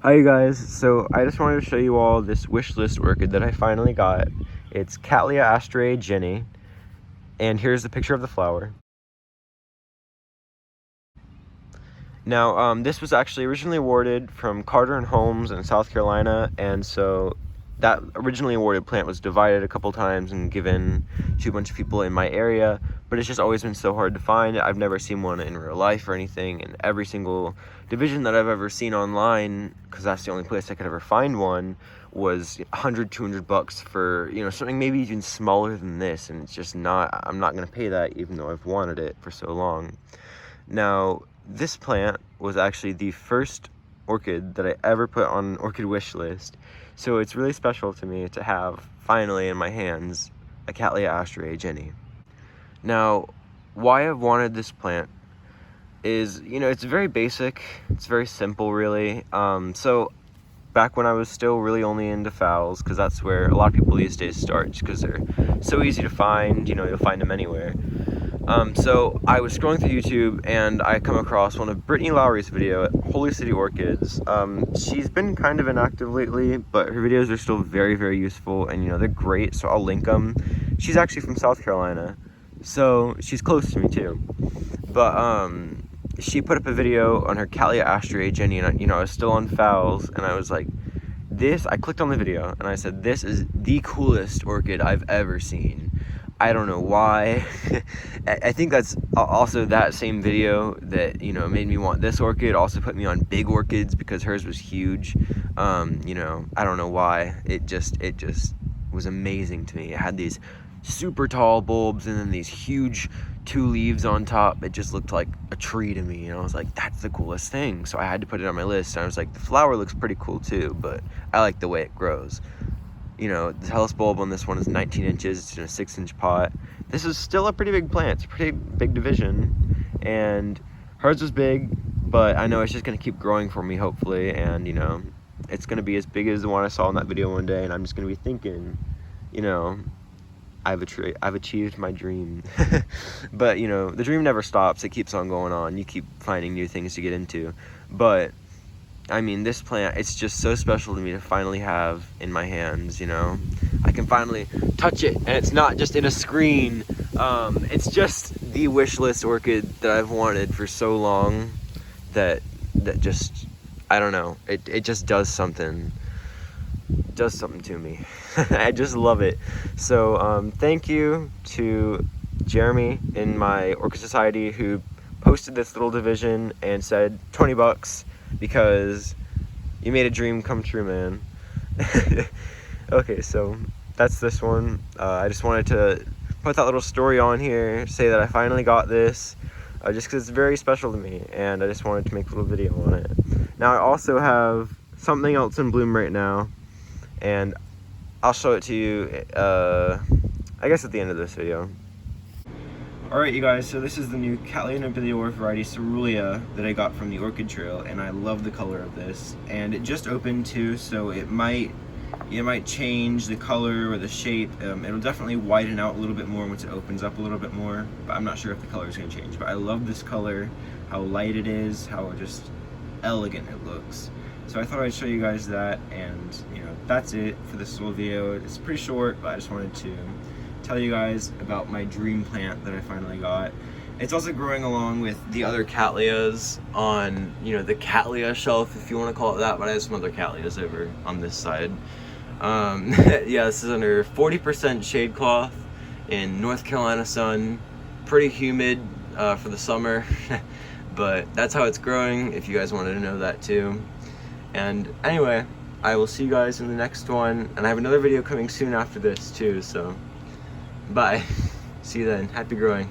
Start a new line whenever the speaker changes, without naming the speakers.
Hi you guys, so I just wanted to show you all this wishlist orchid that I finally got. It's Cattleya Astraea Ginny, and here's the picture of the flower. Now, this was actually originally awarded from Carter and Holmes in South Carolina, and so that originally awarded plant was divided a couple times and given to a bunch of people in my area, but it's just always been so hard to find. I've never seen one in real life or anything, and every single division that I've ever seen online, because that's the only place I could ever find one, was 100, 200 bucks for, you know, something maybe even smaller than this, and it's just not, I'm not going to pay that even though I've wanted it for so long. Now, this plant was actually the first orchid that I ever put on an orchid wish list, so it's really special to me to have finally in my hands a Cattleya Astraea Ginny. Now, why I've wanted this plant is, you know, it's very basic, it's very simple really. So back when I was still really only into phals, because that's where a lot of people these days start, just because they're so easy to find, you know, you'll find them anywhere. So I was scrolling through YouTube and I come across one of Brittany Lowry's video at Holy City Orchids. She's been kind of inactive lately, but her videos are still very, very useful, and you know, they're great, so I'll link them. She's actually from South Carolina, so she's close to me too. But she put up a video on her Cattleya Astraea Ginny, and you know, I was still on phals, and I was like, I clicked on the video and I said, this is the coolest orchid I've ever seen. I don't know why. I think that's also that same video that, you know, made me want this orchid, also put me on big orchids because hers was huge. You know, I don't know why. It just was amazing to me. It had these super tall bulbs and then these huge 2 leaves on top. It just looked like a tree to me, and I was like, that's the coolest thing. So I had to put it on my list, and I was like, the flower looks pretty cool too, but I like the way it grows. You know, the tallest bulb on this one is 19 inches. It's in a 6-inch pot. This is still a pretty big plant. It's a pretty big division, and hers was big, but I know it's just gonna keep growing for me, hopefully, and you know, it's gonna be as big as the one I saw in that video one day, and I'm just gonna be thinking, you know, I've achieved my dream. But you know, the dream never stops. It keeps on going on. You keep finding new things to get into. But I mean, this plant, it's just so special to me to finally have in my hands, you know. I can finally touch it, and it's not just in a screen. It's just the wish list orchid that I've wanted for so long that just, I don't know, it just does something to me. I just love it. So thank you to Jeremy in my Orchid Society who posted this little division and said 20 bucks because you made a dream come true, man. Okay, so that's this one. I just wanted to put that little story on here, say that I finally got this, just because it's very special to me, and I just wanted to make a little video on it. Now I also have something else in bloom right now, and I'll show it to you, I guess at the end of this video. Alright you guys, so this is the new Cattleya variety Caerulea that I got from the Orchid Trail, and I love the color of this. And it just opened too, so it might change the color or the shape. It'll definitely widen out a little bit more once it opens up a little bit more, but I'm not sure if the color is going to change. But I love this color, how light it is, how just elegant it looks. So I thought I'd show you guys that, and you know, that's it for this little video. It's pretty short, but I just wanted to tell you guys about my dream plant that I finally got. It's also growing along with the other Cattleyas on, you know, the Cattleya shelf, if you want to call it that, but I have some other Cattleyas over on this side. Yeah, this is under 40% shade cloth in North Carolina sun. Pretty humid for the summer, but that's how it's growing, if you guys wanted to know that too. And anyway, I will see you guys in the next one, and I have another video coming soon after this too, so bye. See you then. Happy growing.